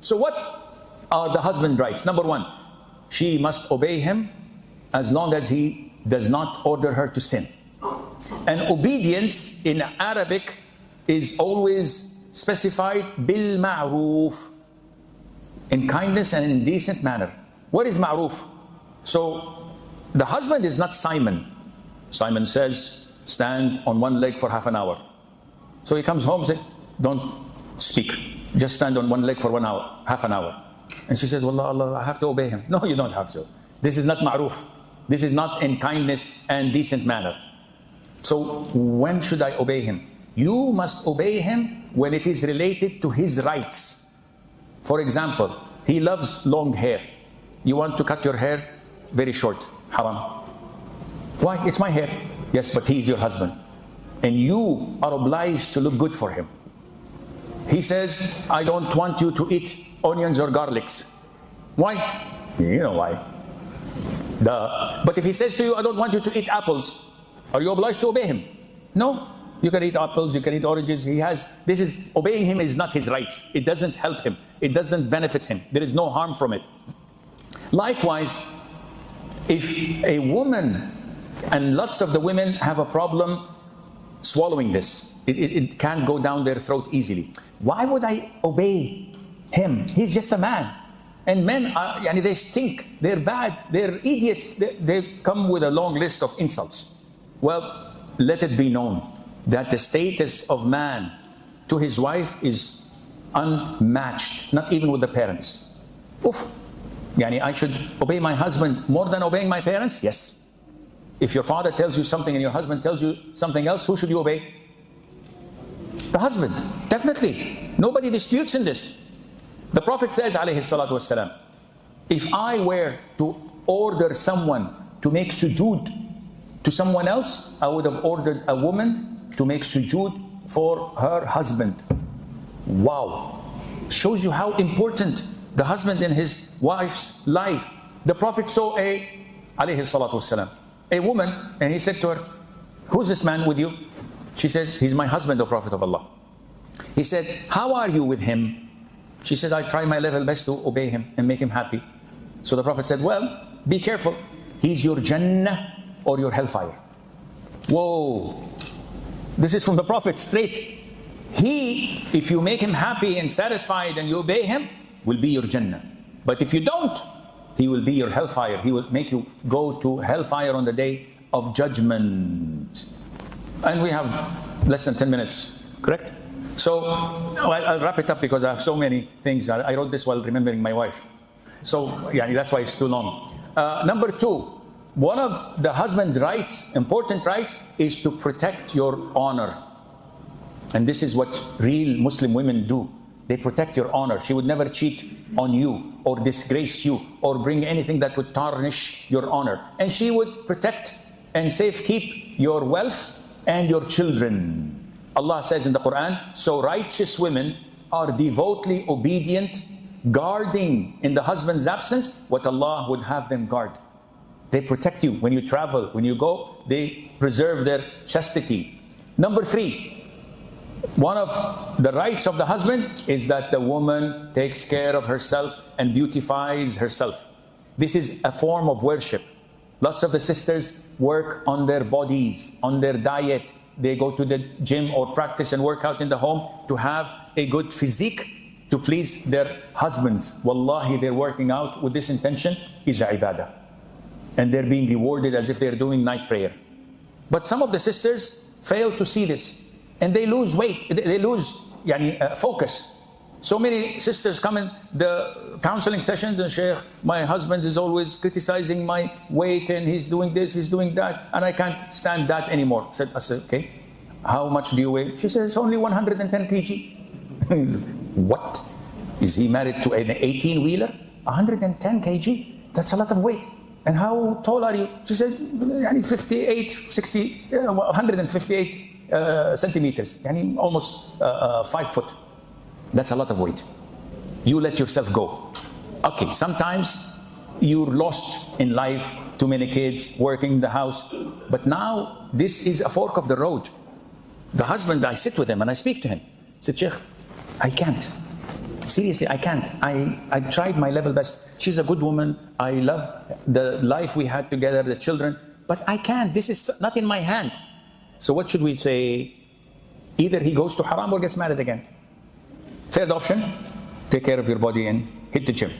So what are the husband rights? Number one, she must obey him as long as he does not order her to sin. And obedience in Arabic is always specified bil ma'roof, in kindness and in decent manner. What is ma'roof? So the husband is not Simon. Simon says, stand on one leg for half an hour. So he comes home and says, don't speak. Just stand on one leg for 1 hour, half an hour. And she says, Wallah, Allah, I have to obey him. No, you don't have to. This is not ma'roof. This is not in kindness and decent manner. So when should I obey him? You must obey him when it is related to his rights. For example, he loves long hair. You want to cut your hair very short. Haram. Why? It's my hair. Yes, but he's your husband. And you are obliged to look good for him. He says, I don't want you to eat onions or garlics. Why? You know why. But if he says to you, I don't want you to eat apples, are you obliged to obey him? No. You can eat apples, you can eat oranges. Obeying him is not his rights. It doesn't help him. It doesn't benefit him. There is no harm from it. Likewise, if a woman, and lots of the women have a problem swallowing this. It can't go down their throat easily. Why would I obey him? He's just a man. And men, they stink. They're bad. They're idiots. They come with a long list of insults. Well, let it be known that the status of man to his wife is unmatched, not even with the parents. Oof. I should obey my husband more than obeying my parents? Yes. If your father tells you something and your husband tells you something else, who should you obey? The husband, definitely. Nobody disputes in this. The Prophet says, alayhi salatu wasalam, if I were to order someone to make sujood to someone else, I would have ordered a woman to make sujood for her husband. Wow. Shows you how important the husband in his wife's life. The Prophet saw alayhi salatu wasalam, a woman, and he said to her, who's this man with you? She says, he's my husband, O Prophet of Allah. He said, how are you with him? She said, I try my level best to obey him and make him happy. So the Prophet said, well, be careful. He's your Jannah or your hellfire. Whoa. This is from the Prophet straight. He, if you make him happy and satisfied and you obey him, will be your Jannah. But if you don't, he will be your hellfire. He will make you go to hellfire on the day of judgment. And we have less than 10 minutes, correct? So I'll wrap it up because I have so many things. I wrote this while remembering my wife. So that's why it's too long. Number two, one of the husband's rights, important rights, is to protect your honor. And this is what real Muslim women do. They protect your honor. She would never cheat on you or disgrace you or bring anything that would tarnish your honor. And she would protect and safekeep your wealth and your children. Allah says in the Quran, so righteous women are devotedly obedient, guarding in the husband's absence what Allah would have them guard. They protect you when you travel, when you go, they preserve their chastity. Number three, one of the rights of the husband is that the woman takes care of herself and beautifies herself. This is a form of worship. Lots of the sisters work on their bodies, on their diet. They go to the gym or practice and work out in the home to have a good physique to please their husbands. Wallahi, they're working out with this intention is a ibadah. And they're being rewarded as if they're doing night prayer. But some of the sisters fail to see this. And they lose weight, they lose focus. So many sisters come in the counseling sessions and Sheikh, my husband is always criticizing my weight and he's doing this, he's doing that, and I can't stand that anymore. I said, okay, how much do you weigh? She says, only 110 kg. What? Is he married to an 18-wheeler? 110 kg? That's a lot of weight. And how tall are you? She said, 158 centimeters, almost 5 foot. That's a lot of weight. You let yourself go. Okay, sometimes you're lost in life, too many kids, working in the house. But now, this is a fork of the road. The husband, I sit with him and I speak to him. I said, Sheikh, I can't. Seriously, I can't. I tried my level best. She's a good woman. I love the life we had together, the children, but I can't. This is not in my hand. So what should we say? Either he goes to haram or gets married again. Third option, take care of your body and hit the gym.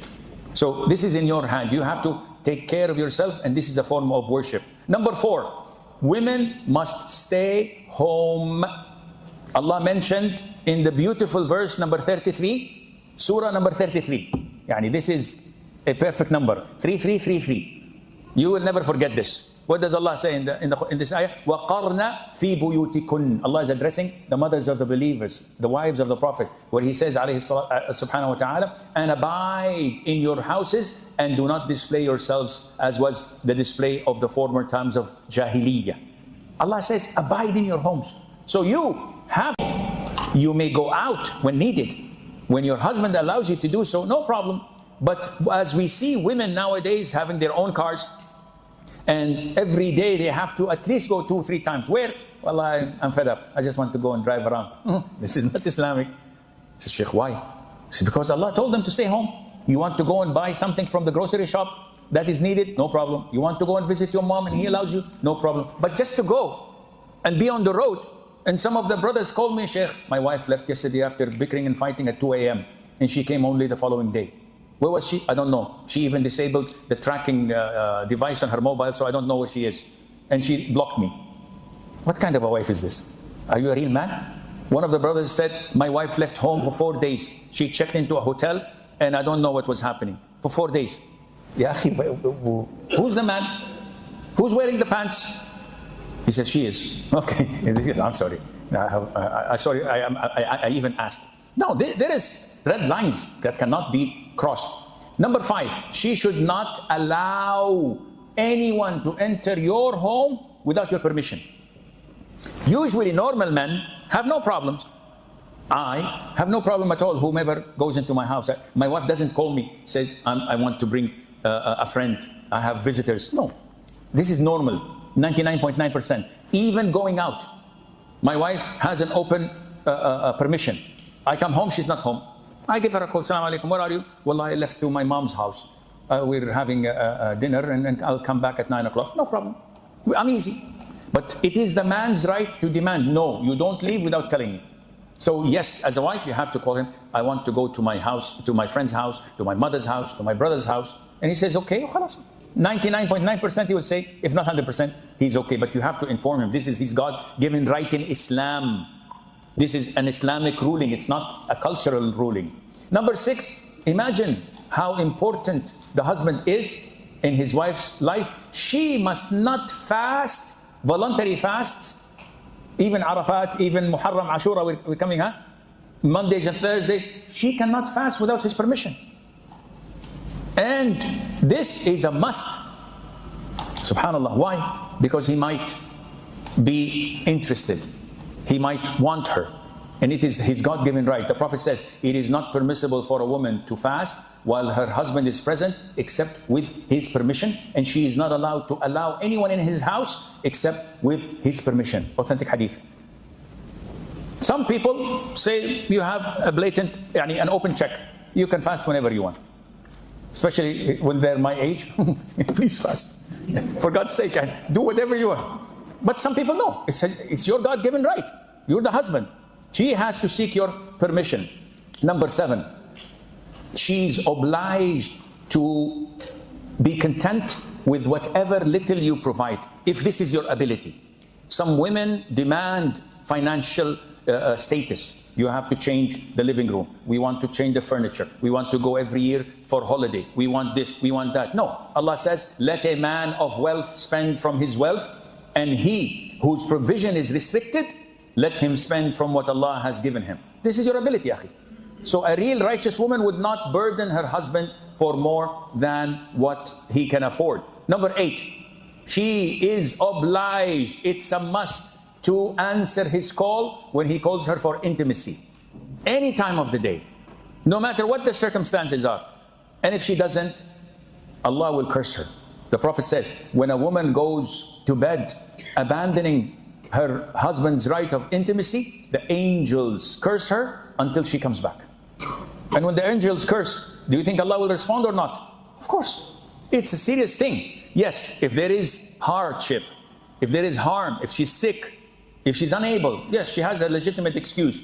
So this is in your hand. You have to take care of yourself, and this is a form of worship. Number 4, women must stay home. Allah mentioned in the beautiful verse number 33, surah number 33. Yani this is a perfect number, 3333. You will never forget this. What does Allah say in this ayah? وَقَرْنَ فِي بُيُوتِكُنْ. Allah is addressing the mothers of the believers, the wives of the Prophet, where He says, subhanahu wa ta'ala, and abide in your houses and do not display yourselves as was the display of the former times of Jahiliyyah. Allah says, abide in your homes. So you have it. You may go out when needed. When your husband allows you to do so, no problem. But as we see women nowadays having their own cars, and every day they have to at least go 2-3 times. Where? Well, I'm fed up. I just want to go and drive around. This is not Islamic. I said, Sheikh, why? I said, because Allah told them to stay home. You want to go and buy something from the grocery shop that is needed? No problem. You want to go and visit your mom and he allows you? No problem. But just to go and be on the road. And some of the brothers called me, Sheikh, my wife left yesterday after bickering and fighting at 2 a.m. and she came only the following day. Where was she? I don't know. She even disabled the tracking device on her mobile, so I don't know where she is. And she blocked me. What kind of a wife is this? Are you a real man? One of the brothers said, my wife left home for 4 days. She checked into a hotel, and I don't know what was happening. For 4 days. Yeah, who's the man? Who's wearing the pants? He said, she is. Okay, I'm sorry. I even asked. No, there is red lines that cannot be crossed. Number 5, she should not allow anyone to enter your home without your permission. Usually normal men have no problems. I have no problem at all, whomever goes into my house. My wife doesn't call me, says, I want to bring a friend, I have visitors. No, this is normal, 99.9%. Even going out, my wife has an open permission. I come home, she's not home. I give her a call, Assalamu alaikum, where are you? Well, I left to my mom's house. We're having a dinner and I'll come back at 9 o'clock. No problem. I'm easy. But it is the man's right to demand, no, you don't leave without telling me. So yes, as a wife, you have to call him, I want to go to my house, to my friend's house, to my mother's house, to my brother's house. And he says, okay, khalas. 99.9% he would say, if not 100%, he's okay. But you have to inform him, this is his God-given right in Islam. This is an Islamic ruling, it's not a cultural ruling. Number 6, imagine how important the husband is in his wife's life. She must not fast, voluntary fasts, even Arafat, even Muharram, Ashura, we're coming, Mondays and Thursdays. She cannot fast without his permission. And this is a must. Subhanallah. Why? Because he might be interested. He might want her. And it is his God-given right. The Prophet says, it is not permissible for a woman to fast while her husband is present except with his permission. And she is not allowed to allow anyone in his house except with his permission. Authentic hadith. Some people say you have a blatant, an open check. You can fast whenever you want. Especially when they're my age. Please fast. For God's sake, do whatever you want. But some people know. It's your God-given right. You're the husband. She has to seek your permission. Number 7, she's obliged to be content with whatever little you provide, if this is your ability. Some women demand financial status. You have to change the living room. We want to change the furniture. We want to go every year for holiday. We want this, we want that. No, Allah says, let a man of wealth spend from his wealth, and he whose provision is restricted, let him spend from what Allah has given him. This is your ability, akhi. So a real righteous woman would not burden her husband for more than what he can afford. Number 8, she is obliged, it's a must, to answer his call when he calls her for intimacy. Any time of the day, no matter what the circumstances are. And if she doesn't, Allah will curse her. The Prophet says, when a woman goes to bed abandoning her husband's right of intimacy, the angels curse her until she comes back. And when the angels curse, do you think Allah will respond or not? Of course. It's a serious thing. Yes, if there is hardship, if there is harm, if she's sick, if she's unable, yes, she has a legitimate excuse.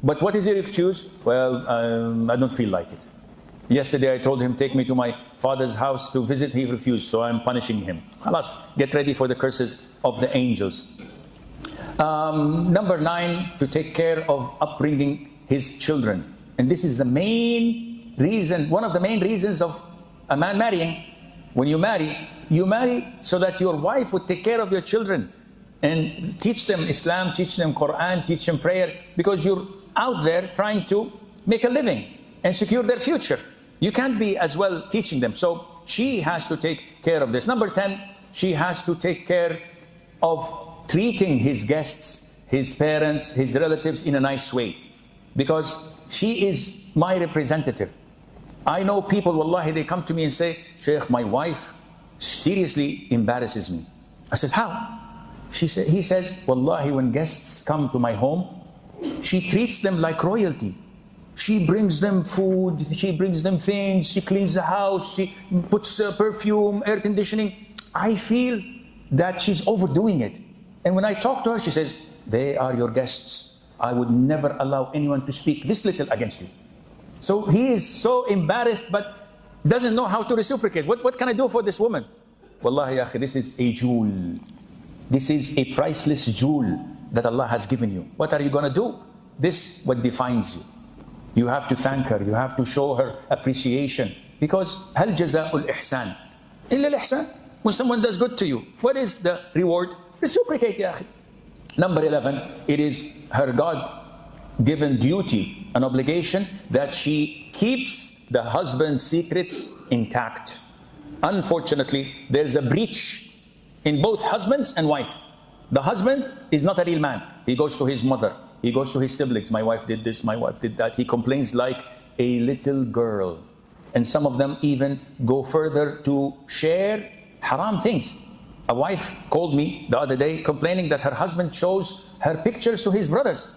But what is your excuse? Well, I don't feel like it. Yesterday I told him, take me to my father's house to visit. He refused, so I'm punishing him. Khalas, get ready for the curses of the angels. Number 9, to take care of upbringing his children. And this is the main reason, one of the main reasons of a man marrying. When you marry so that your wife would take care of your children and teach them Islam, teach them Quran, teach them prayer, because you're out there trying to make a living and secure their future. You can't be as well teaching them. So she has to take care of this. Number 10, she has to take care of treating his guests, his parents, his relatives in a nice way, because she is my representative. I know people, wallahi, they come to me and say, Shaykh, my wife seriously embarrasses me. I says, how? He says, wallahi, when guests come to my home, she treats them like royalty. She brings them food, she brings them things, she cleans the house, she puts perfume, air conditioning. I feel that she's overdoing it. And when I talk to her, she says, they are your guests. I would never allow anyone to speak this little against you. So he is so embarrassed, but doesn't know how to reciprocate. What can I do for this woman? Wallahi, akhi, this is a jewel. This is a priceless jewel that Allah has given you. What are you going to do? This is what defines you. You have to thank her. You have to show her appreciation. Because هل جزاء الإحسان إلا الإحسان. When someone does good to you, what is the reward? Reciprocate, ya akhi. Number 11, it is her God-given duty, an obligation, that she keeps the husband's secrets intact. Unfortunately, there's a breach in both husbands and wife. The husband is not a real man. He goes to his mother. He goes to his siblings. My wife did this, my wife did that. He complains like a little girl. And some of them even go further to share haram things. A wife called me the other day complaining that her husband shows her pictures to his brothers.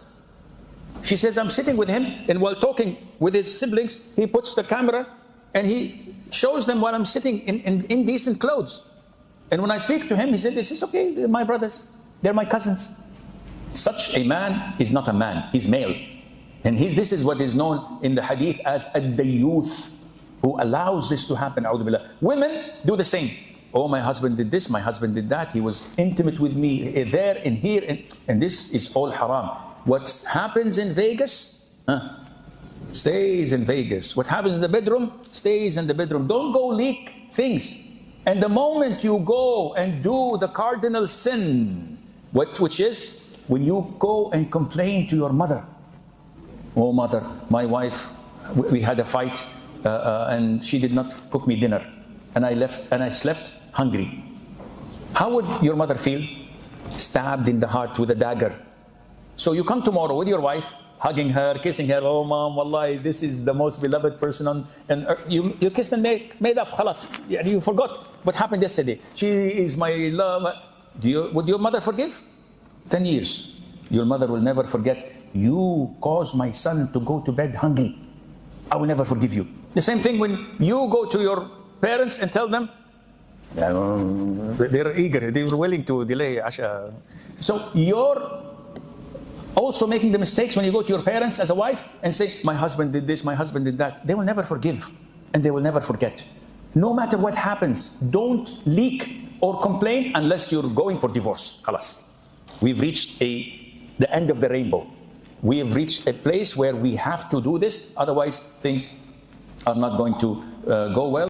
She says, I'm sitting with him, and while talking with his siblings, he puts the camera and he shows them while I'm sitting in indecent clothes. And when I speak to him, he said, this is okay, they're my brothers, they're my cousins. Such a man is not a man, he's male. And this is what is known in the hadith as ad-dayyuth, who allows this to happen. Women do the same. Oh, my husband did this, my husband did that, he was intimate with me there and here, and this is all haram. What happens in Vegas, stays in Vegas. What happens in the bedroom, stays in the bedroom. Don't go leak things. And the moment you go and do the cardinal sin, which is when you go and complain to your mother. Oh, mother, my wife, we had a fight and she did not cook me dinner. And I left and I slept hungry. How would your mother feel? Stabbed in the heart with a dagger. So you come tomorrow with your wife, hugging her, kissing her. Oh, mom, wallahi, this is the most beloved person on earth. You kissed and made up, khalas. You forgot what happened yesterday. She is my love. Would your mother forgive? 10 years. Your mother will never forget. You caused my son to go to bed hungry. I will never forgive you. The same thing when you go to your parents and tell them, they're eager, they were willing to delay Asha. So you're also making the mistakes when you go to your parents as a wife and say, my husband did this, my husband did that. They will never forgive and they will never forget. No matter what happens, don't leak or complain unless you're going for divorce. Khalas. We've reached the end of the rainbow. We have reached a place where we have to do this, otherwise things are not going to go well.